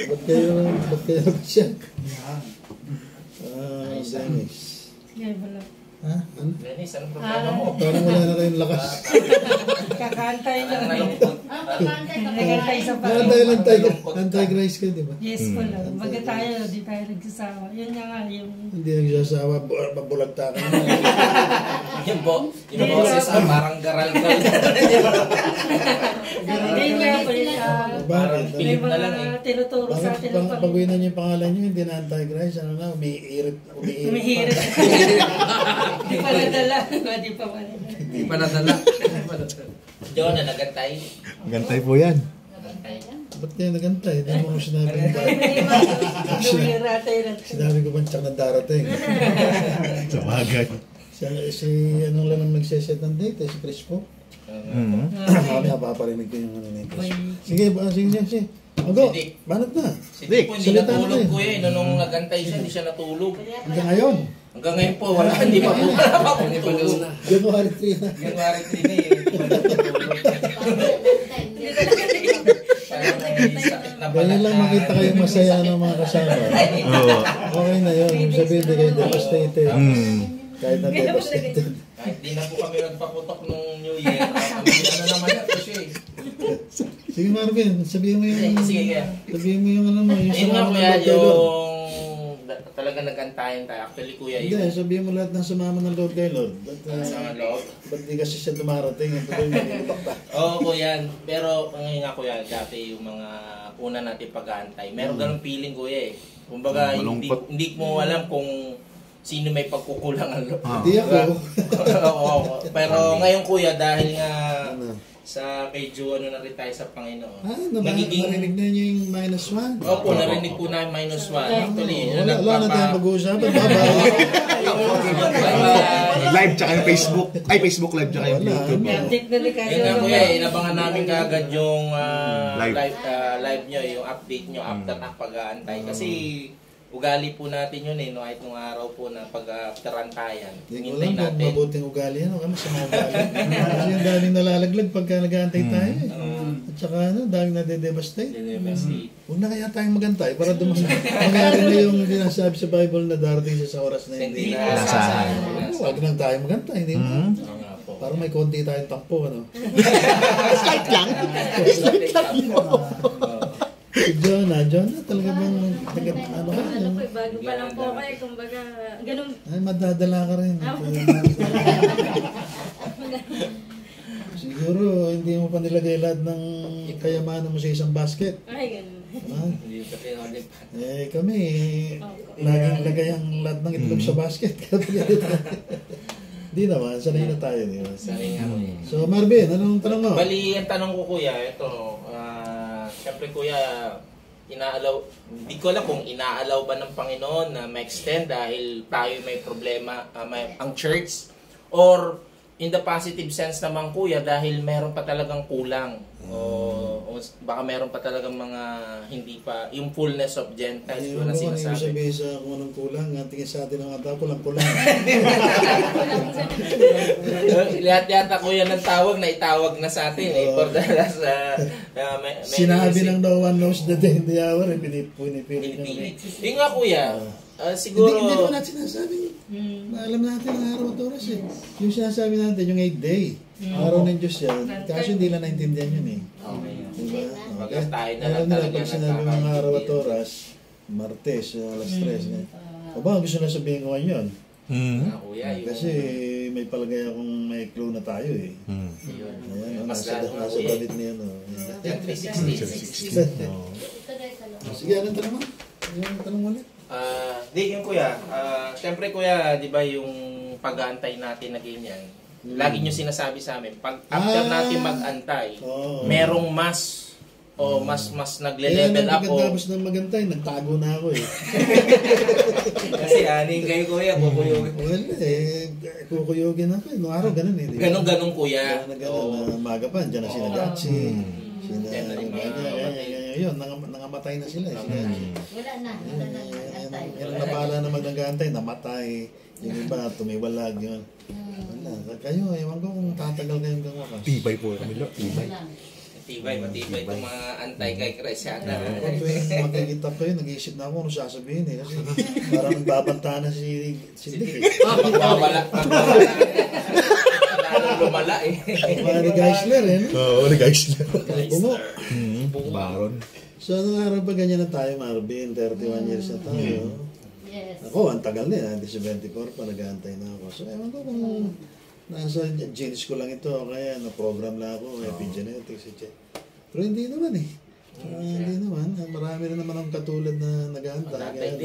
Ba't kayo siya? Dennis. Sige, wala. Ha? Ano? Dennis, anong problema mo? Parang wala na kayong lakas. Kakantay lang. Nalungkot. Nagantay sa Parang dahil anti-grace ka, di ba? Yes po lang. Baga tayo, di tayo nagsasawa. Yun nga yung... Hindi nagsasawa, babulagtakan mo. Yung boses parang garal ko. Hindi nga po yun. Bakit? May mga tinuturo sa atin. Pag winan niyo yung pangalan niyo, hindi na anti-grace, ano na, umiirit. Umihirit. Di pa nadala. Di pa nadala. Hindi pa nadala. John, na nagantay. Gantay po yan. Nagantay yan. Ba't kayo nagantay? Hindi mo sinabi yung sinabi ko bang tsak na darating. Sa bagay. Si anong lang ang nagseset ng date, si Chris po. Kami napaparinig ko yung ano ni Chris. Sige. Mago, banat na. Si Dick po, hindi natulog ko eh. Nung nagantay siya, hindi siya natulog. Hanggang ngayon. Hanggang ngayon po, wala. Hindi pa po. Tulog. January 3 na. January 3 na eh. Ganyan lang makita kayong masaya ng mga kasama. Okay na yun. Sabihin di kayo devastated. Kahit na devastated. Kahit di na po kami nagpaputok nung New Year. Ano naman ito siya eh. Sige Marvin, sabihin mo yung... Sige, sabihin mo yung ano mo. Yun nga kuya, yung... Talaga nagantayan tayo. Actually kuya yun. Hindi, sabihin mo lahat ng sumama ng Lord kay Lord. Sama Lord? Ba't di kasi siya dumarating? Oo kuya, pero ngayon nga kuya, dati yung mga una natin pag-aantay. Meron ganun feeling kuya eh. Kumbaga, hindi mo alam kung sino may pagkukulangan. Hindi ako. Pero ngayon kuya, dahil nga sa medyo ano na rin tayo sa Panginoon. Narinig na niyo yung -1? Opo, narinig po na yung -1. Actually, wala na tayong mag-uusapan. Live tsaka yung Facebook. Ay, Facebook live tsaka yung YouTube. Yun nga kuya, inabangan namin kaagad yung live nyo, yung update nyo after na pag-aantay. Kasi ugali po natin yun eh, no? Kahit nung araw po na pag-tarantayan. Hindi ko lang kung mabuting ugali yan o kami sa mga ugali. Kasi yung daming nalalaglag pagka nag-aantay tayo eh. At saka daming nadedevastate. Huwag na kaya tayong magantay para mangyari na yung sinasabi sa Bible na darating siya sa oras na hindi. Huwag na tayo magantay, hindi mo. Parang may konti tayong tampo, ano? Slight lang. Jonah, talaga bang ano ka? Bago pa lang po kayo, kumbaga, ganun. Ay, madadala ka rin. Siguro, hindi mo pa nilagay lahat ng kayamanan mo sa isang basket. Ay, ganun. Kami, laging lagay ang lahat ng itlog sa basket. Hindi naman, sanay na tayo. Sanay nga kuya. So, Marvin, anong tanong mo? Bali, ang tanong ko kuya, ito, siyempre kuya, hindi ko alam kung inaalaw ba ng Panginoon na ma-extend dahil tayo may problema, ang church, or in the positive sense naman kuya, dahil meron pa talagang kulang, o baka meron pa talagang mga hindi pa, yung fullness of Gentiles ko na sinasabi. Ano sabihin sa kung anong kulang, tingin sa atin ang tao, kulang-kulang. Lahat yata kuya ng tawag na itawag na sa atin eh. For the last, sinabi ng no one knows the day and the hour, pinipilit. Yung nga kuya, siguro... Hindi naman natin sinasabi. Alam natin ang araw at oras eh. Yung sinasabi natin, yung 8th day. Araw ng Diyos yan. Kaso hindi lang naintindihan yun eh. Okay. Diba? Bagas tayo na Alam lang nila talaga pag sinabi mga araw at oras, Martes, alas 3. O ba, gusto na sabihin ko ngayon? Kasi may palagay akong may clue na tayo eh. Ayan, nasa balit niya. Sige, anong tanong mo? Anong tanong ulit? Di yun kuya, siyempre kuya, di ba yung pag-aantay natin na ganyan, lagi nyo sinasabi sa amin, pag after natin mag-antay, merong mas nagle-level up o... Pagkatapos ng magantay, nagtago na ako eh. Kasi aning kayo kuya, kukuyugin. Well, kukuyugin ako eh. Noong araw, ganun eh. Ganun kuya. Maga pa, dyan na sila Gatsi. Yun, nangamatay na sila. Wala na. Yung napala na mag-antay, namatay. Yung iba, tumiwalag yun. Wala. Kayo, ewan ko kung tatagal kayong gawa ka. Tibay po kami, Lord. Tibay. Matibay itong mga anti-kay Christ yata. Kung tuwing makikita ko yun, nag-iisip na ako ano sasabihin eh. Kasi parang nagbabanta na si Dick eh. Mawala. Lalong lumala eh. Mga ni Geisler eh. Oo, Geisler. Bungo. Baron. So, anong araw pa ganyan na tayo, Marvin? 31 years na tayo. Yes. Ako, ang tagal na 1974 pa, nag-aantay na ako. So, ewan ko kung nasa genes ko lang ito, kaya na-program lang ako, epigenetics, etc. Pero hindi naman eh. Hindi naman. Marami na naman ang katulad na nag-aantay.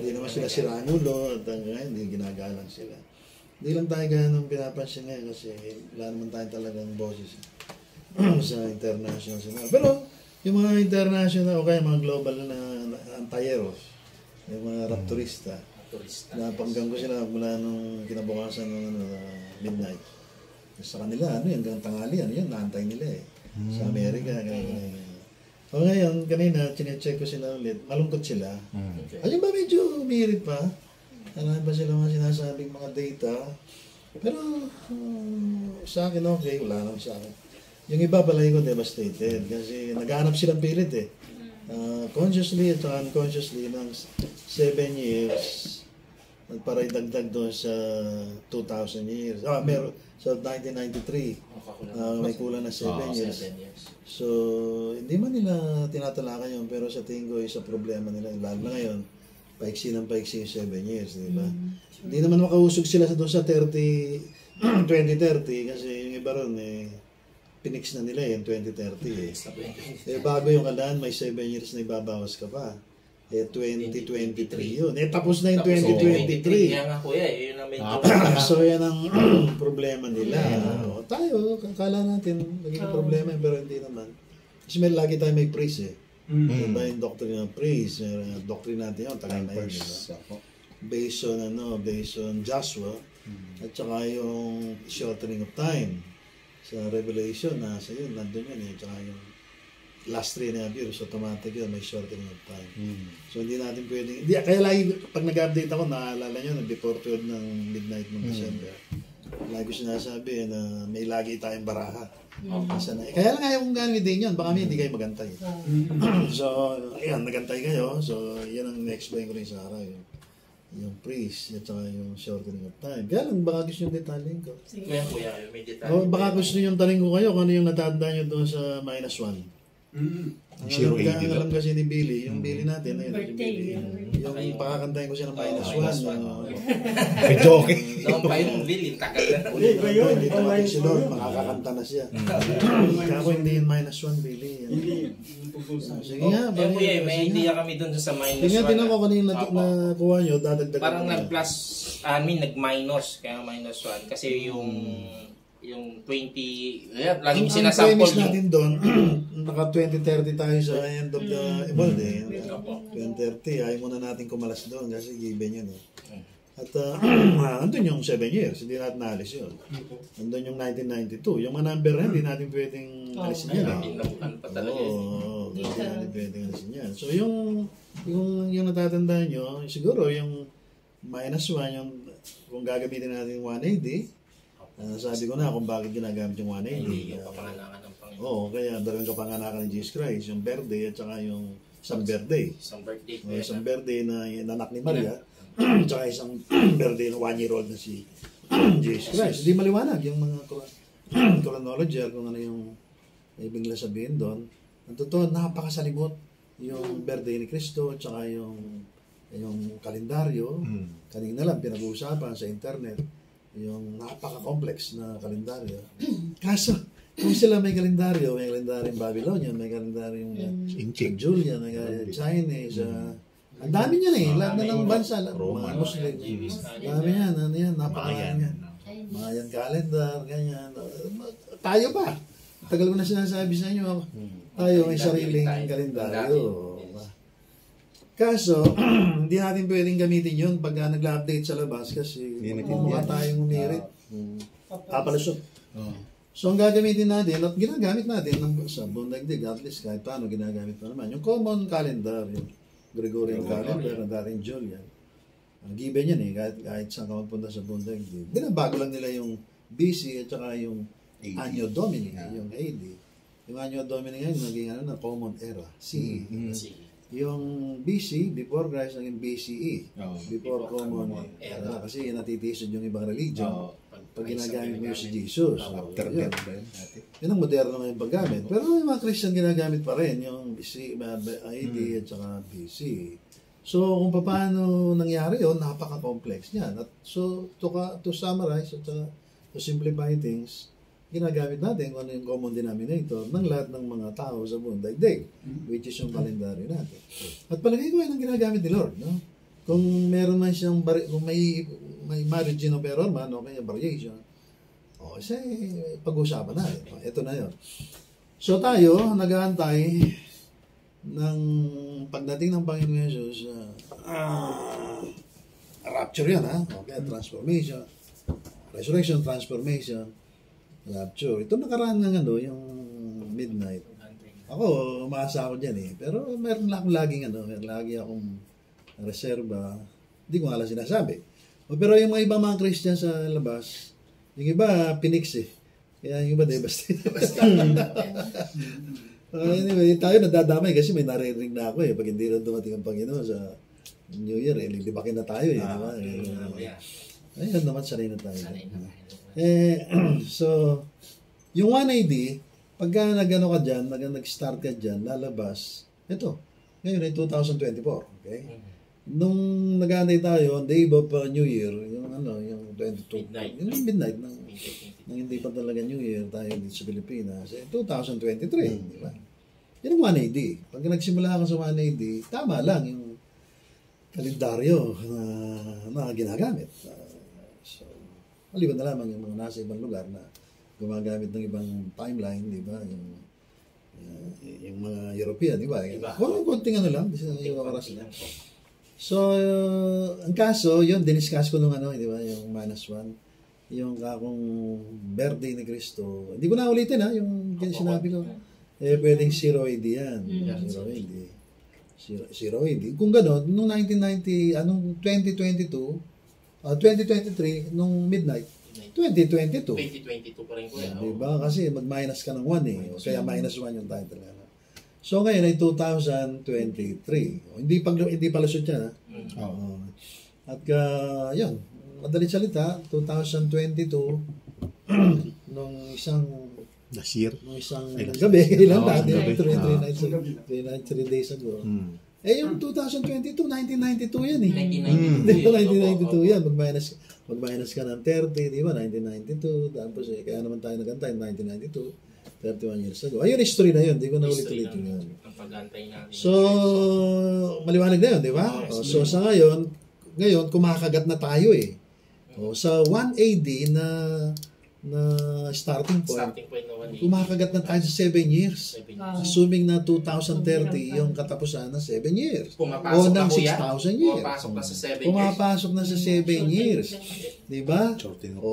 Hindi naman sila siraan ulo, at ngayon, hindi ginagalang sila. Hindi lang tayo ganun pinapansin ngayon kasi wala naman tayo talagang boses sa international sila. Pero, yung mga international o kaya mga global na antayeros, yung mga rapturista, napanggang ko sila mula nung kinabukasan ng midnight. Sa kanila, hanggang tanghali, yan, naantay nila eh. Sa Amerika, o ngayon, kanina, chinecheck ko sila ulit, malungkot sila. Ayun ba, medyo umirit pa. Marami pa sila mga sinasabing mga data. Pero, sa akin okay, wala naman sa akin. Yung iba palagi ko devastated kasi naghahanap silang pilit eh. Consciously at unconsciously ng 7 years para idagdag doon sa 2,000 years. Meron sa 1993 may kulang na 7 years. So hindi man nila tinatalakay yun pero sa tingin ko isa problema nila lalo na ngayon paiksi ng paiksi yung 7 years, di ba? Hindi naman makausog sila doon sa 2030 kasi yung iba ron pinix na nila yung 2030 bago yung kalaan, may 7 years na ibabawas ka pa. 2023 yun. Tapos na yung 2023. Kaya nga kuya, yun ang medyo... So yan ang problema nila. Tayo, kakala natin, naging problema yun, pero hindi naman. Kasi lagi tayo may praise eh. Diba yung doctrine ng praise, doctrine natin yun, tagal na yun. Based on Joshua, at saka yung shortening of time. Sa Revelation, nasa yun, nandun yun eh. Tsaka yung last 3.5 years, automatic yun, may shortening of time. So, hindi natin pwedeng... Kaya lagi, pag nag-update ako, naalala nyo, before 12 ng midnight ng December, lagi ko sinasabi na may lagi tayong baraha. Kaya lang ayaw kong gamitin yun, baka hindi kayo magantay. So, ayan, nagantay kayo. So, yan ang na-explain ko rin sa araw. Yung priest at saka yung shortening of time. Kaya lang, baka gusto yung detalyin ko. Kuya, may detalye. Baka gusto yung taling ko kayo kung ano yung natandaan nyo doon sa -1. Ang alam kasi ni Billy, yung Billy natin, ayun, si Billy. Yung pakakantahin ko siya ng -1. Medyo okay. Noong pa yung Billy, tagal na. Dito natin si Lord, makakakanta na siya. Kaya ako hindi yung -1, Billy. Sige nga, Kaya kuya, may idea kami doon sa -1. Sige nga, tinan ko kanina nakuha nyo, dadagdagan. Parang nag-plus, nag-minus, kaya -1. Kasi yung 20, laging sinasample yung... Ang premise natin doon, naka 2030 tayo sa end of the world eh. 2030, ayaw muna natin kumalas doon kasi given yun eh. At andun yung 7 years, hindi natin naalis yun. Andun yung 1992, yung mga number na hindi natin pwedeng alisin yan. Oo, hindi natin pwedeng alisin yan. So yung natatandaan nyo, siguro yung -1, yung kung gagamitin natin 180, sabi ko na kung bakit ginagamit yung 180. Yung kapanganakan ng Panginoon. Oo, kaya dalawang kapanganakan ng Jesus Christ, yung birthday at saka yung isang birthday. Isang birthday. Isang birthday na anak ni Maria, at saka isang birthday na 1-year-old na si Jesus Christ. Hindi maliwanag yung mga chronology kung ano yung ibig nila sabihin doon. Ang totoo, napakasalibot yung birthday ni Cristo at saka yung kalendaryo. Kanina lang pinag-uusapan sa internet yung napaka-complex na kalendaryo. Kaso, kung sila may kalendaryo Babylonian, may kalendaryo Julian, may Chinese, ang dami niyan eh, lahat na ng bansa, mga Muslim, dami yan, napakayan yan. Mayan calendar, ganyan. Tayo pa, tagal ko na sinasabi sa inyo, tayo may sariling kalendaryo. Kaso, hindi natin pwedeng gamitin yun pag nag-update sa labas kasi mukha tayong umirit. Papalusot. So, ang gagamitin natin at ginagamit natin sa buong daigdig, at least kahit paano ginagamit pa naman. Yung common calendar, yung Gregorian calendar, na dating Julian. Given yan eh, kahit saan ka magpunta sa buong daigdig. Binabago lang nila yung BC at saka yung Anno Domini, yung AD. Yung Anno Domini ngayon, naging ano na, Common Era, CE. Sige. Yung BC, before Christ, naging BCE. Before Common Era. Kasi natitiisod yung ibang religion. Oo. Pag ginagamit mo yung si Jesus. After Yun. death ba yun? Dati. Yun ang moderno ngayon paggamit. Pero yung mga Christian ginagamit pa rin, yung BC, AD at saka BC. So, kung paano nangyari yun, napaka-complex niyan. At so, to summarize at to simplify things, ginagamit natin kung ano yung common denominator ng lahat ng mga tao sa buong daigdig, which is yung kalendaryo natin. At palagay ko yun ang ginagamit ni Lord. No? Kung meron man siyang, kung may margin of error man, okay, yung variation, kasi pag-usapan natin. Ito na yun. So tayo, nag-aantay ng pagdating ng Panginoon Jesus, rapture yan, ha? Okay, transformation, resurrection, transformation, rapture. Ito nakaraan ng yung midnight. Ako, umaasa ako dyan eh. Pero meron lang akong laging lagi akong reserba. Hindi ko nga lang sinasabi. Pero yung mga ibang mga Christian sa labas, yung iba, pinix eh. Kaya yung iba, devastated. Anyway, tayo nadadamay kasi may naririnig na ako eh. Pag hindi rin dumating ang Panginoon sa New Year, libakin na tayo eh. Ayun naman, sanay na tayo. So, yung 1AD, pagka nag-ano ka dyan, nag-start ka dyan, lalabas, ito, ngayon ay 2024, okay? Nung nag-aantay tayo, on the eve of New Year, yung yung 22, yung midnight, nang hindi pa talaga New Year tayo dito sa Pilipinas, 2023, di ba? Yan ang 1AD. Pag nagsimula ka sa 1AD, tama lang yung kalendaryo na ginagamit. So, maliban na lamang yung mga nasa ibang lugar na gumagamit ng ibang timeline, di ba? Yung mga European, di ba? Konting lang, yung oras na. So, ang kaso, yun, diniscuss ko nung di ba? Yung -1, yung kakong birthday ni Cristo. Hindi ko na ulitin, yung sinabi ko. Pwedeng 0 AD yan. 0 AD. 0 AD. Kung gano'n, nung 1990, 2023, nung midnight, 2022. 2022 pa rin ko yan. Diba? Kasi mag-minus ka ng 1 eh. Kaya -1 yung title. So ngayon ay 2023. Hindi palusot yan, ha? At yun, madaling salita, 2022, nung isang gabi, ilan natin, 3 days ago. Yung 2022, 1992 yan eh. 1992 yan. Mag-minus ka ng 30, di ba? 1992. Tapos kaya naman tayo nagantay, 1992. 31 years ago. Ayun, history na yun. Di ko na ulit-ulit yun. Ang pag-antay natin. So, maliwanag na yun, di ba? So, sa ngayon, kumakagat na tayo eh. Sa 1 AD na starting point na 1 AD, kumakagat na tayo sa 7 years. Assuming na 2030 yung katapusan na 7 years. Pumapasok ng na 6,000 years. Pumapasok na sa 7 years. Pumapasok na sa 7 years. Di ba?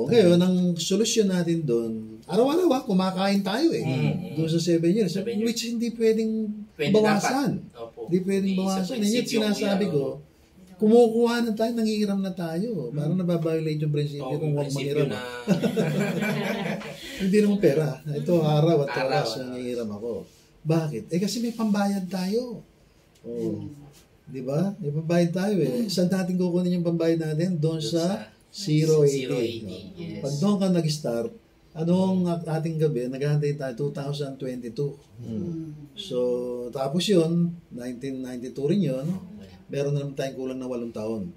Okay, ang solusyon natin doon, araw-araw kumakain tayo eh. Doon sa 7 years. Which hindi pwedeng bawasan. Hindi pwedeng bawasan. Yan yung sinasabi ko, kumukuha na tayo, nangihiram na tayo. Parang nababiolate yung prinsipyo kung huwag manghiram. Hindi naman pera. Ito, araw at oras nangihiram ako. Bakit? Kasi may pambayad tayo. Di ba? May pambayad tayo eh. Saan natin kukunin yung pambayad natin? Doon sa 080. Pag doon ka nag-start, anong ating gabi, naghahantay tayo 2022. So, tapos yun, 1992 rin yun, meron na naman tayong kulang na 8 taon.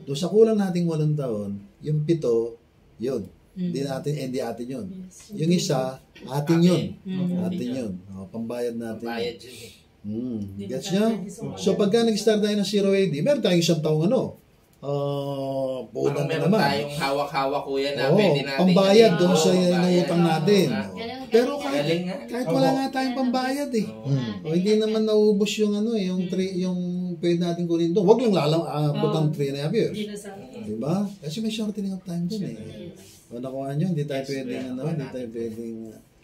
Doon sa kulang nating 8 taon, yung 7, yun. Hindi atin yun. Yung isa, atin yun. Atin yun. Pambayad natin. Pambayad yun eh. Gets nyo? So, pagka nag-start tayo ng 080, meron tayong 1 taong punan na naman. Meron tayong hawak-hawak kuya na pwede natin. Pambayad doon sa inutang natin. Pero kahit wala nga tayong pambayad eh. Hindi naman naubos yung yung pwede natin kunin doon. Huwag lang putang 3.5 years. Diba? Kasi may shortening of time doon eh. Nakuha nyo, hindi tayo pwedeng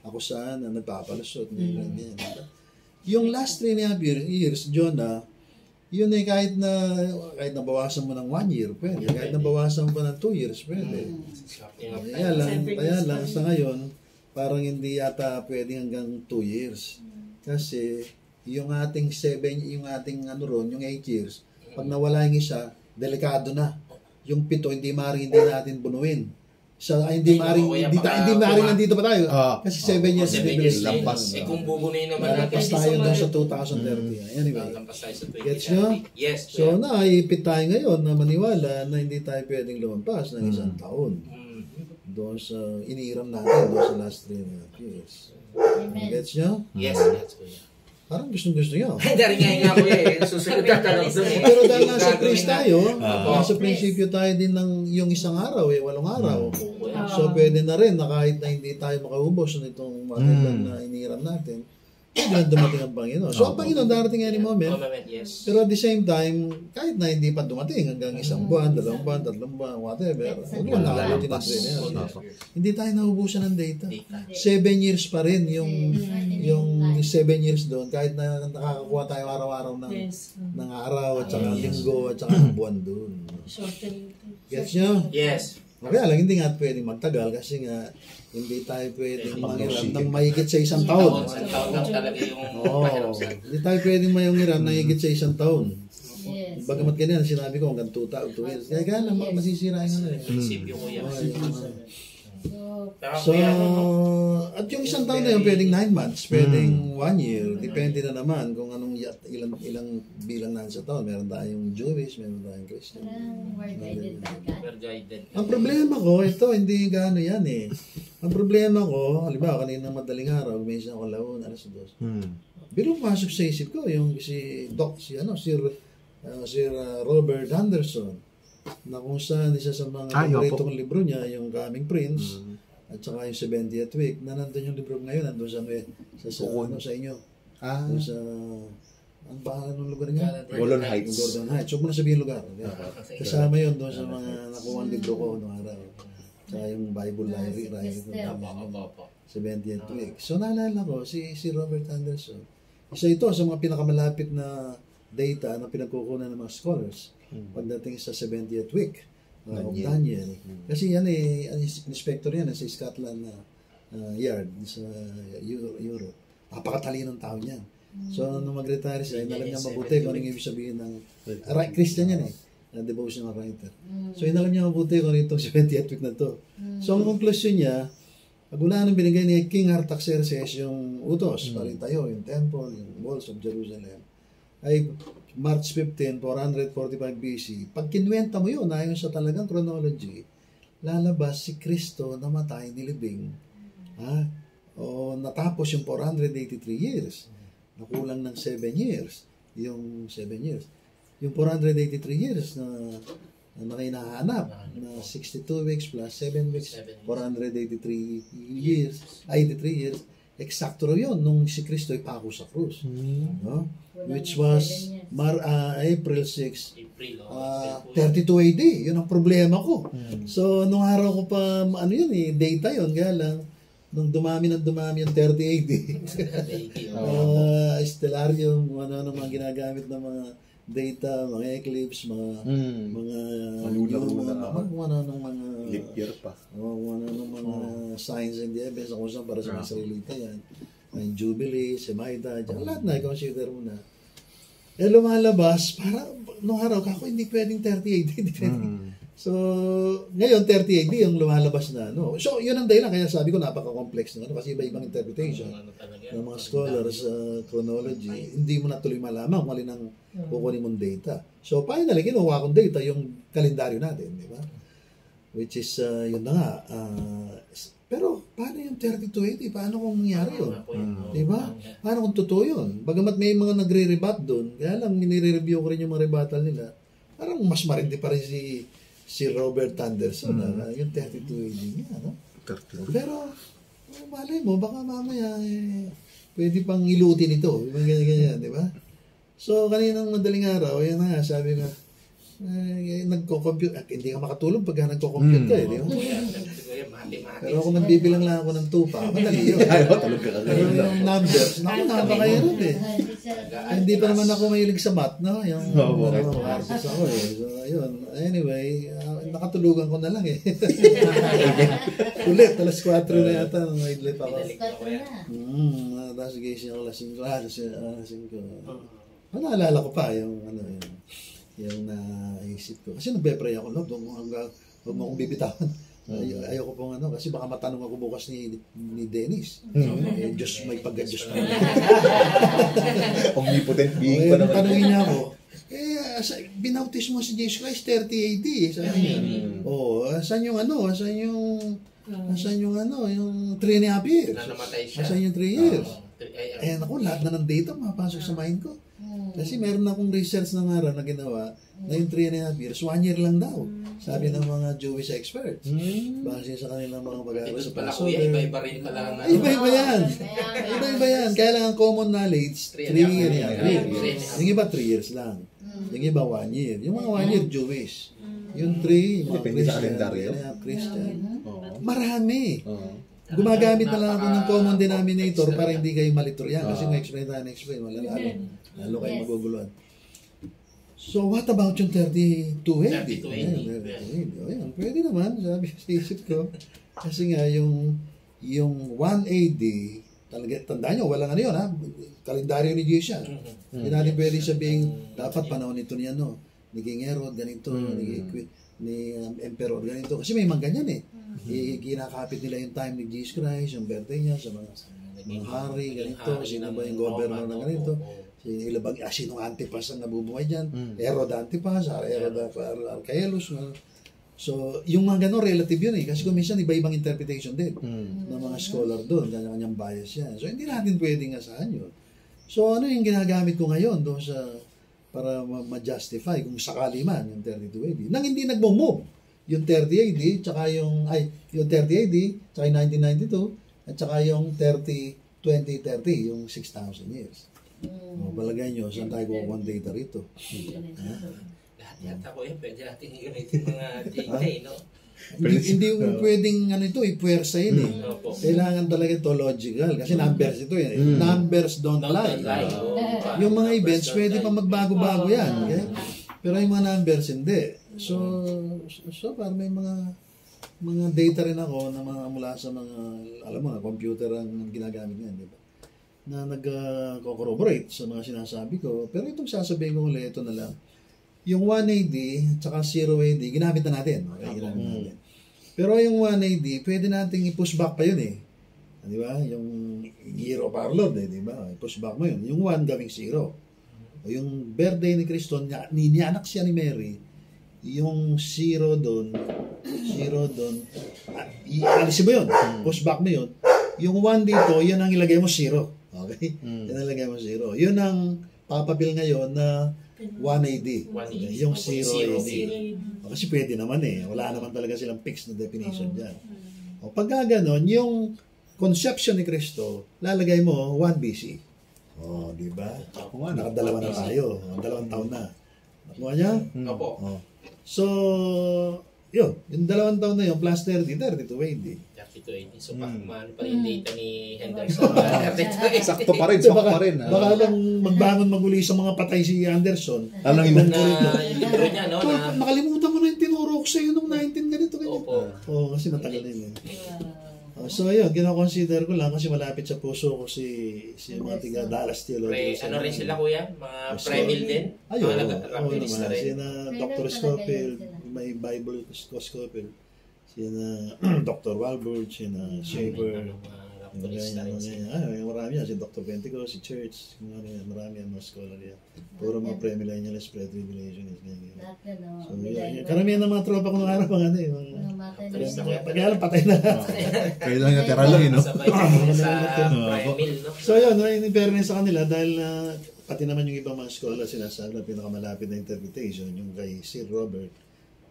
akusahan na nagpapalusot. Yung last 3.5 years, Jonah, yun eh, kahit na bawasan mo ng 1 year, pwede. Kahit na bawasan mo pa ng 2 years, pwede. Kaya lang, sa ngayon, parang hindi yata pwedeng hanggang 2 years. Kasi yung ating 7, yung ating ano ron, yung 8 years, pag nawala yung isa, delikado na. Yung 7, hindi natin bunuin. Hindi maaaring nandito pa tayo. Kasi 7 years lampas. Kung bubunuin naman natin. Lampas tayo doon sa 2030. Anyway. Lampas tayo sa 2030. Gets nyo? Yes. So, naipit tayo ngayon na maniwala na hindi tayo pwedeng lumampas ng isang taon. Doon sa iniiram natin doon sa last 3.5 years. Gets nyo? Yes, that's good. Parang gusto nyo. Dari nga kuya susunod na tanong doon. Pero dahil nasa praise tayo, nasa prinsipyo tayo din ng yung isang araw, 8 araw. So pwede na rin na kahit na hindi tayo makaubos nitong mga na iniram natin, pwede na dumating ang Panginoon. So ang Panginoon darating any moment. Yes. Pero at the same time, kahit na hindi pa dumating hanggang 1 buwan, 2 buwan, 3 buwan, whatever, huwag mo nakakabutin ang 3 years. Hindi tayo naubusan ng data. 7 years pa rin yung 7 years doon, kahit na nakakakuha tayo araw-araw ng araw at saka linggo at saka ng buwan doon. Gets nyo? Yes. Kaya lang, hindi nga pwedeng magtagal kasi nga hindi tayo pwedeng mangiram ng mahigit sa 1 taon. Isang taon lang talaga yung mahirap sa. Hindi tayo pwedeng mangiram ng higit sa 1 taon. Bagamat ganyan, sinabi ko hanggang 2 years. Kaya lang, masisira yung ano eh. Prinsipyo ko yan. So, at yung 1 taon na yun, pwedeng 9 months, pwedeng 1 year. Depende na naman kung anong ilang bilang na sa taon. Meron tayong Jewish, meron tayong Christian. Ang problema ko, ito, hindi gaano yan eh. Ang problema ko, halimbawa, kanina madaling araw, may isang kalaon, alas 2. Biro pasok sa isip ko, yung si Sir Robert Anderson, na kung saan isa sa mga paboritong libro niya, yung Coming Prince, at saka yung 70th Week, na nandun yung libro ngayon, nandun sa inyo. Doon sa, ang bahala ng lugar niya? Golden Heights. Golden Heights. So, muna sabihin lugar. Kasama yun doon sa mga nakuha ang libro ko noong araw. Saka yung Bible Library ko. 70th Week. So, naalala ko, si Robert Anderson, isa ito sa mga pinakamalapit na data na pinagkukunan ng mga scholars pagdating sa 70th Week of Daniel. Kasi yan inspector yan sa Scotland Yard sa Europe. Napakatalinong tao niyan. So, nung mag-retire siya, inalam niya mabuti kung anong ibig sabihin ng Christian yan devotional writer. So, inalam niya mabuti kung itong 70th Week na to. So, ang conclusion niya, pagula nang binigay ni King Artaxerxes yung utos, parintayo, yung temple, yung walls of Jerusalem, ay March 15, 445 BC. Pag kinuwenta mo yun, ayon sa talagang chronology, lalabas si Kristo namatay, nilibing. O natapos yung 483 years. Nakulang ng 7 years. Yung 7 years. Yung 483 years na hinahanap na 62 weeks plus 7 weeks, 483 years, 83 years, eksakto raw yun nung si Kristo ay pako sa krus. No? Which was April 6, 32 AD. Yun ang problema ko. So, nung araw ko pa, data yun, kaya lang, nung dumami yung 30 AD, stellarium, ano mga ginagamit ng mga data, mga eclipse, mga leap year pa. Mga signs and the events, kung saan para sa mga Israelita yan. May Jubilee, Semaida, lahat na, i-consider mo na. Lumalabas, para, nung araw, kako, hindi pwedeng 30 AD. So, ngayon, 30 AD yung lumalabas na. So, yun ang dahilan. Kaya sabi ko, napaka-complex na. Kasi iba-ibang interpretation ng mga scholars chronology. Hindi mo na tuloy malaman kung alin ang kukunin mong data. So, finally, kinuha kong data yung kalendaryo natin. Di ba? Which is, yun na nga. Pero, paano yung 3280? Paano kung nangyari yun? Diba? Paano kung totoo yun? Bagamat may mga nagre-rebat doon, kaya lang, nire-review ko rin yung mga rebuttal nila. Parang mas marindi pa rin si Robert Anderson, yung 3280 niya, no? Pero, malay mo, baka mamaya, pwede pang ilutin ito. Ganyan, di ba? So, kaninang madaling araw, yan na nga, sabi nga, nagko-compute, hindi ka makatulog pag nagko-compute ka, di ba? Pero kung nagbibilang lang ako ng tupa, madali yun. Pero yung numbers, napakahirap eh. Hindi pa naman ako mahilig sa math, no? Yung artist ako eh. So, ayun. Anyway, nakatulugan ko na lang eh. Ulit, alas 4 na yata nung naidlip ako. Tapos gising ako alas 5. Alas 5. Naalala ko pa yung yung naisip ko. Kasi nagbe-pray ako, Lord, huwag mo akong bibitawan. Ayoko pong kasi baka matanong ako bukas ni Dennis. Diyos, may pagka-Diyos pa. Omnipotent being pa naman. Tanungin niya ako, binautis mo si Jesus Christ 30 AD. Sabi niya. Saan yung yung 3 and a half years? Na namatay siya. Saan yung 3 years? Naku, lahat na nandito, mapasok sa mind ko. Kasi meron akong research na na ginawa na yung 3 and a half years, 1 year lang daw. Sabi ng mga Jewish experts. Base sa kanilang mga pag-aaral sa Passover. Iba-iba rin pala. Iba-iba yan. Iba-iba yan. Kaya lang ang common knowledge, 3 and a half years. Yung iba 3 years lang. Yung iba 1 year. Yung mga 1 year Jewish. Yung 3, yung mga Christian. Marami. Gumagamit na lang ako ng common denominator para hindi kayo malito yan. Kasi na-explain, lalo kayo maguguluhan. So, what about yung 32 AD? Ayan, pwede naman, sabi sa isip ko. Kasi nga, yung 1 AD, talaga, tandaan nyo, walang yun, kalendaryo ni Jesus yan. Hindi natin pwede sabihin, dapat panahon nito ni King Herod, ganito, ni Emperor, ganito. Kasi may mga ganyan kinakapit nila yung time ni Jesus Christ, yung birthday niya, sa mga hari, ganito, sino ba yung governor na ganito. Sinong Antipas ang nabubuhay dyan? Herod Antipas, Herod Archaelos. So, yung mga gano'n, relative yun kasi kung minsan iba-ibang interpretation din ng mga scholar doon, kanya-kanyang bias yan. So, hindi natin pwedeng asahan yun. So, ano yung ginagamit ko ngayon doon para ma-justify kung sakali man yung 32 AD? Nang hindi nagmo-move yung 30 AD, tsaka yung 30 AD, tsaka yung 1992, at tsaka yung 2030, yung 6,000 years. Palagay nyo, saan tayo kukuha ang data rito? Lahat yata ko yun, pwede natin gamitin mga data, no? Hindi pwedeng puwersa yun Kailangan talaga ito logical. Kasi numbers ito Numbers don't lie. Yung mga events, pwede pa magbago-bago yan. Okay? Pero yung mga numbers, hindi. So parang may mga data rin ako na mga mula sa mga, alam mo, computer ang ginagamit niyan, di ba? Na nag-corroborate sa mga sinasabi ko. Pero itong sasabihin ko ulit, ito na lang. Yung 1 AD at saka 0 AD, ginamit na natin. Okay, ginamit natin. Pero yung 1 AD, pwede nating i-push back pa yun Di ba? Yung year of our Lord, di ba? I-push back mo yun. Yung 1 gawing 0. O yung birthday ni Cristo, nianak siya ni Mary, yung 0 doon, alisin mo yun. Push back mo yun. Yung 1 dito, yun ang ilagay mo 0. Okay? Yun ang ilagay mo 0. Yun ang papabil ngayon na 1 AD. Yung 0 AD. Kasi pwede naman Wala naman talaga silang fixed na definition dyan. O pag gano'n, yung conception ni Cristo, lalagay mo 1 BC. O, di ba? Nakadalawa na tayo. 2 taon na. Nakuha niya? Opo. So, yun. Yung 2 taon na yun, plus 32 AD. 3280. So, paano pa yung data ni Henderson? Sakto pa rin, Baka lang magbangon maguli sa mga patay si Anderson. Alam na yung libro niya, no? Nakalimutan mo na yung tinuro ko sa'yo nung 19 ganito. Opo. Kasi matagal na yun. So, ayun, gina-consider ko lang kasi malapit sa puso ko si mga tiga Dallas Theology. Ano rin sila, kuya? Mga pre-mill din? Ayun, Rapidista rin. Sina Dr. Scofield, may Bible Scofield. Sina Dr. Walbert, sina Shaver. Marami yan. Si Dr. Pentico, si Church. Marami yan, mga scholar yan. Puro mga premillennialist, pre-tribulationist. So, karamihan ng mga tropa ko nung araw, pag-alam, patay na. Kaya lang natira lang, no? So, yun, in fairness sa kanila, dahil pati naman yung ibang mga scholar sinasabi na pinakamalapit na interpretation, yung kay Sir Robert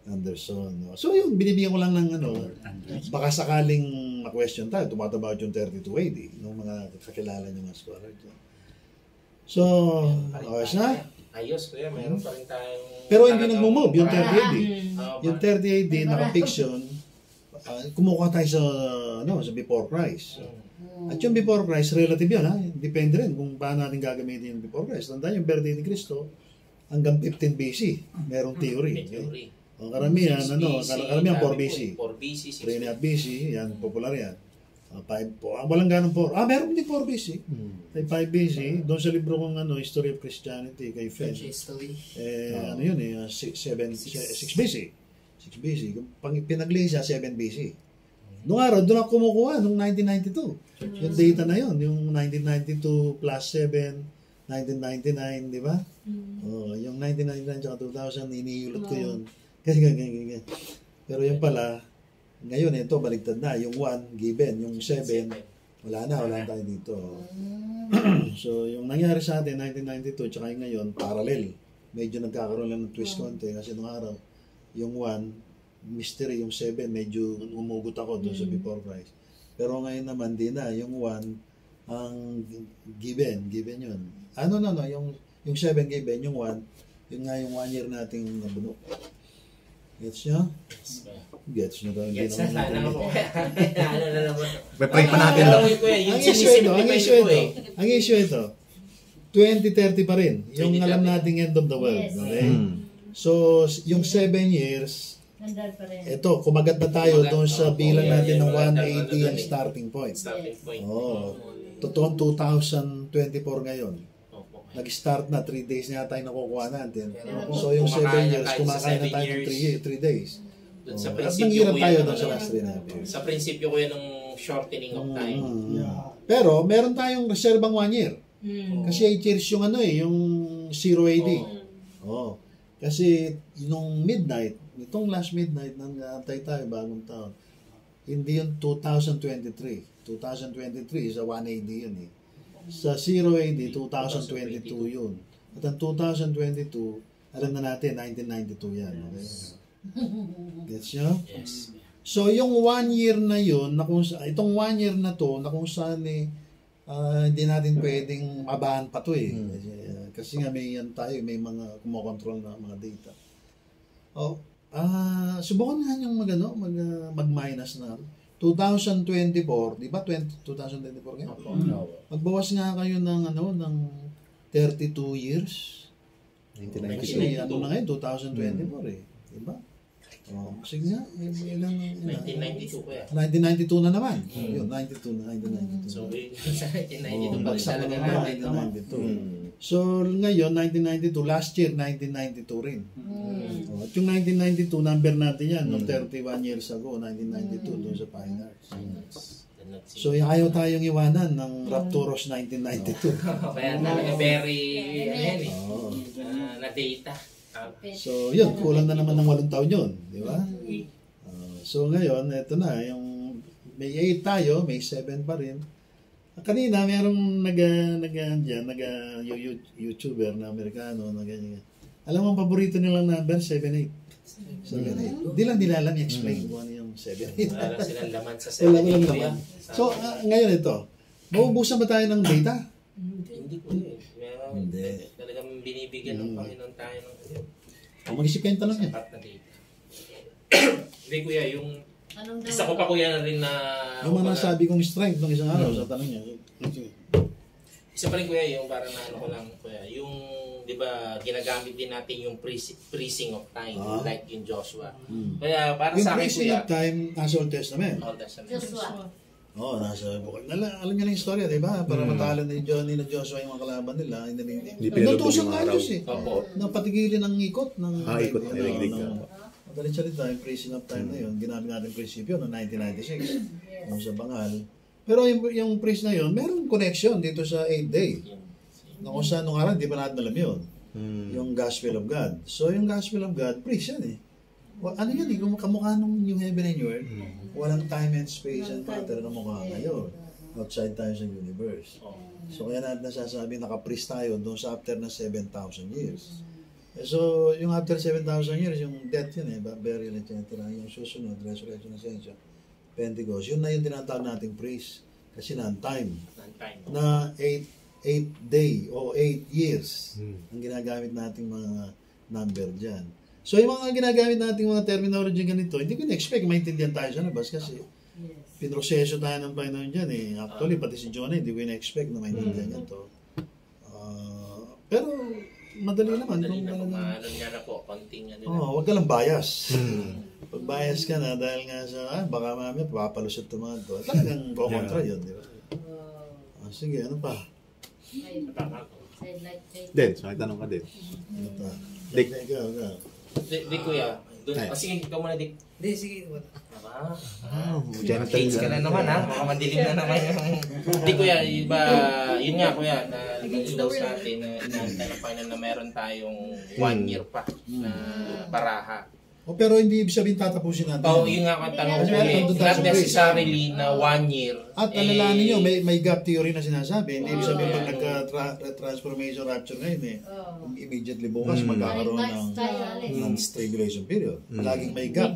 Anderson. So, yung binibigyan ko lang ng baka sakaling ma-question tayo, tumatabawad yung 32 AD, ng mga kakilala niyo mga scholar dyan. So, ayos na? Ayos, kuya, meron pa rin tayong... Pero hindi nag-move yung 30 AD. Yung 30 AD, naka-fiction, kumukuha tayo sa before Christ. At yung before Christ, relative yun, depende rin kung paano natin gagamitin yung before Christ. Tandaan yung birthday ni Cristo, hanggang 15 BC, merong theory. O karamihan, karamihan 4 BC. 4 BC, 6 3.5 BC, yan, popular yan. 5 po. Walang ganong 4. Meron din 4 BC. Kay 5 BC, doon sa libro kong History of Christianity, kay Fenn. Ano yun 6 BC. 6 BC. Pag pinagli siya, 7 BC. Noong araw, doon ako kumukuha, noong 1992. Yung data na yun, yung 1992 plus 7, 1999, di ba? Yung 1999 tsaka 2000, iniulot ko yun. Ganyan. Pero yung pala, ngayon ito, baligtad na. Yung 1, given. Yung 7, wala na tayo dito. So, yung nangyari sa atin, 1992, tsaka yung ngayon, parallel. Medyo nagkakaroon lang ng twist konti kasi nung araw, yung 1, mystery, yung 7, medyo umugot ako doon sa before Christ. Pero ngayon naman, di na. Yung 1, ang given yun. Yung 7 given, yung 1, yung nga yung 1 year nating nabuno. Gets nyo? Gets nyo daw. Gets na sana ako. Ano na naman. Pray pa natin daw. Ang issue ito, 2030 pa rin. Yung alam nating end of the world. Okay? So, yung 7 years, ito, kumagat na tayo doon sa bilang natin ng 180 ang starting point. Totoong 2024 ngayon. Nag-start na, 3 days na tayo nakukuha natin. So yung 7 years, kumakain na tayo ng 3 days. At nanghirap tayo doon sa last 3 natin. Sa prinsipyo ko yun ng shortening of time. Pero meron tayong reserbang 1 year. Kasi 8 years yung yung 0 AD. Kasi nung midnight, itong last midnight, nang-antay tayo bagong taon, hindi yung 2023. 2023 is a 180 yun Sa 0 AD, 2022 yun. At ang 2022, alam na natin, 1992 yan. Okay? Gets nyo? Yes. So, yung 1 year na yun, itong 1 year na to, na kung saan hindi natin pwedeng mabahan pa to kasi nga may may mga kumokontrol na mga data. Subukan nga yung mag-minus na. 2024, di ba? 2024 ngayon? Magbawas nga kayo ng 32 years. 1992. Kasi na ngayon, 2024 di ba? Sige nga, ilang 1992 ko yan. 1992 na naman. Yun, 1992. So, sa 1992 pa Bagsak na talaga. naman 1992. So, ngayon, 1992, last year, 1992 rin. At yung 1992, number natin yan, no, 31 years ago, 1992, doon sa Fine Arts. So, ayaw tayong iwanan ng Rapturos 1992. Kaya talaga very, na data. So, yun, kulang na naman ng 8 taon yun, di ba? So, ngayon, eto na, yung may 8 tayo, may 7 pa rin. Kanina, mayroong YouTuber na Amerikano na ganyan. Alam mo, ang paborito nilang number, 78. 78. Di lang nila alam i-explain kung ano yung 78. Wala silang laman sa 78. Wala laman. So, ngayon ito, maubusan ba tayo ng data? Hindi ko Hindi. Talagang binibigyan ng Panginoon tayo ng Mag-isip kayong tanong niya. sapat na data. Hindi kuya, yung isa ko pa kuya na rin na Yung mga nasabi kong strength ng isang araw sa tanong niya. isa pa rin kuya, yung parang na ko lang kuya, yung di ba ginagamit din natin yung freezing of time like yung Joshua. Kaya para Yung sa akin freezing kuya, of time, nasa Old Testament. Old Testament. Nasa bukod. Alam niya na yung storya, di ba? Para matalo ni Joshua yung mga kalaban nila. Hindi pinalubog yung nga araw. Diyos Opo. Napatigilin ang ikot. Ikot na nilaglig ka. Madaling salita, yung freezing of time na yun, ginamit natin prinsipyo noong 1996. Sa Bangal. Pero yung freeze na yun, merong connection dito sa 8th day. Na kung saan nung araw, hindi pa natin alam yun. Yung Gospel of God. So yung Gospel of God, freeze yan ano yan kung kamukha nung New Heaven and New Earth, walang time and space and matter na mukha ngayon. Outside tayo sa universe. So kaya natin nasasabi, naka-freeze tayo doon sa after na 7,000 years. So yung after 7,000 years, yung death yun burial, etc. Yung susunod, resurrection, ascension, Pentecost, yun na yung tinatawag nating freeze. Kasi non-time. Na 8 day o 8 years ang ginagamit nating mga number dyan. So, yung mga ginagamit nating mga terminology ganito, hindi ko na-expect maintindihan tayo sa labas kasi pinroseso tayo ng Panginoon dyan Actually, pati si Jonah, hindi ko na-expect na maintindihan niya to. Pero, madali naman. Madali Kung na po, talagang... maano niya na po, konting ano na. Huwag ka lang bias. Pag bias ka na dahil nga sa, baka mamaya papalusot ito mga ito. Talagang kontra yun, di ba? Sige, ano pa? Den, so nagtanong ka din. Ano pa? Dick. Ikaw. Di kuya. Sige, ikaw muna, Dick. Hindi, sige. Genital Shades ka na naman ha. Baka madilim na naman yung... Di kuya, iba, yun nga kuya, na daw sa atin na inaantay na final na meron tayong 1 year pa na baraha. Pero hindi ibig sabihin tatapusin natin. Yun nga ang tanong ko eh. Not necessarily na 1 year. At alalahanin nyo, may gap theory na sinasabi. Hindi ibig sabihin pag nagka-transformation rapture ngayon immediately bukas magkakaroon ng tribulation period. Laging may gap.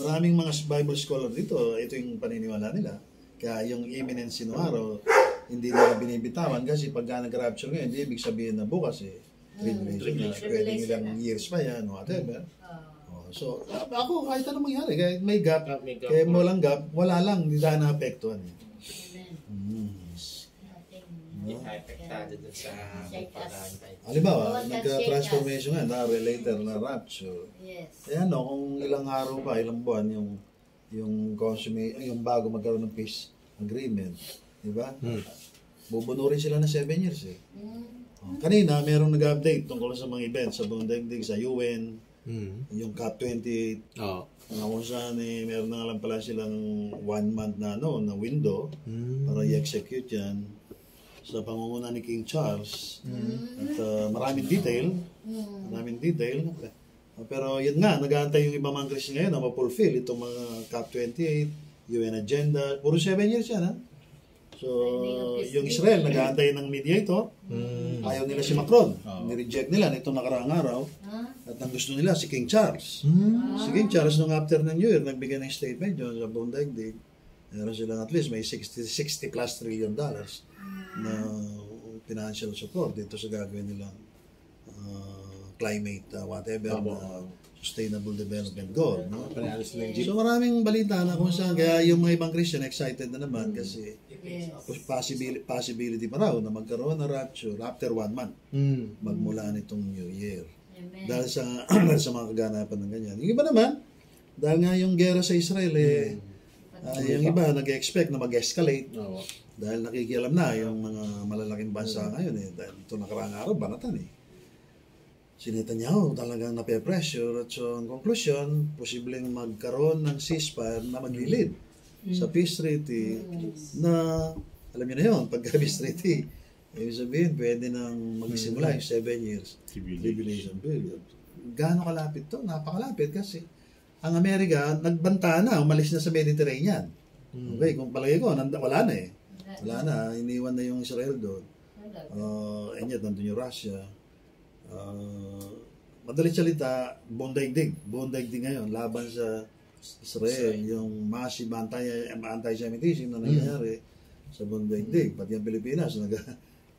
Maraming mga Bible scholar dito, ito yung paniniwala nila. Kaya yung imminency ng araw, hindi nila binibitawan kasi pagka nag-rapture ngayon, hindi ibig sabihin na bukas tribulation. Pwedeng ilang years pa yan, whatever. So, ako, kahit anong mangyari, kahit may gap, kaya walang gap, wala lang, hindi tayo na-apektuhan. Hindi tayo apektado dun sa pag-aantay. Halimbawa, nagka-transformation nga, na-related na rapture. Kaya kung ilang araw pa, ilang buwan, yung bago magkaroon ng peace agreement, di ba? Bubunurin sila na 7 years eh. Kanina, merong nag-update tungkol sa mga events sa buong daigdig, sa UN, yung COP28, kung saan meron na lang pala silang 1 month na window para i-execute yan sa pangunguna ni King Charles. At maraming detail. Pero yun nga, nag-aantay yung ibang mga Christian ngayon na ma-fulfill itong mga COP28, UN agenda. Puro 7 years yan, ha? So, yung Israel, nag-aantay ng mediator. Ayaw nila si Macron. Ni-reject nila nitong nakaraang araw. At ang gusto nila, si King Charles. Si King Charles, nung after ng New Year, nagbigay ng statement yun sa buong daigdig. Meron silang at least may 60 plus trillion dollars na financial support dito sa gagawin nilang climate, whatever, sustainable development goal. No? So maraming balita na kung saan, kaya yung mga ibang Christian excited na naman kasi possibility pa raw na magkaroon ng rapture after 1 month magmula nitong New Year. Dahil sa mga kaganapan ng ganyan. Yung iba naman, dahil nga yung gera sa Israel yung iba nag-expect na mag-escalate dahil nakikialam na yung mga malalaking bansa ngayon dahil ito nakaraang araw, banatan si Netanyahu talagang nape-pressure at so, in conclusion, posibleng magkaroon ng ceasefire na maglilid sa peace treaty na, alam niyo na yun, pagka peace treaty, ibig sabihin, pwede nang magsimula yung 7 years tribulation period. Gaano kalapit to? Napakalapit kasi ang Amerika, nagbanta na, umalis na sa Mediterranean. Okay, kung palagay ko, wala na Wala na, iniwan na yung Israel doon. And yet, nandun yung Russia. Madalit salita, buong daigdig ngayon laban sa Israel, yung massive anti-Semitism na nangyayari sa buong daigdig, pati ang Pilipinas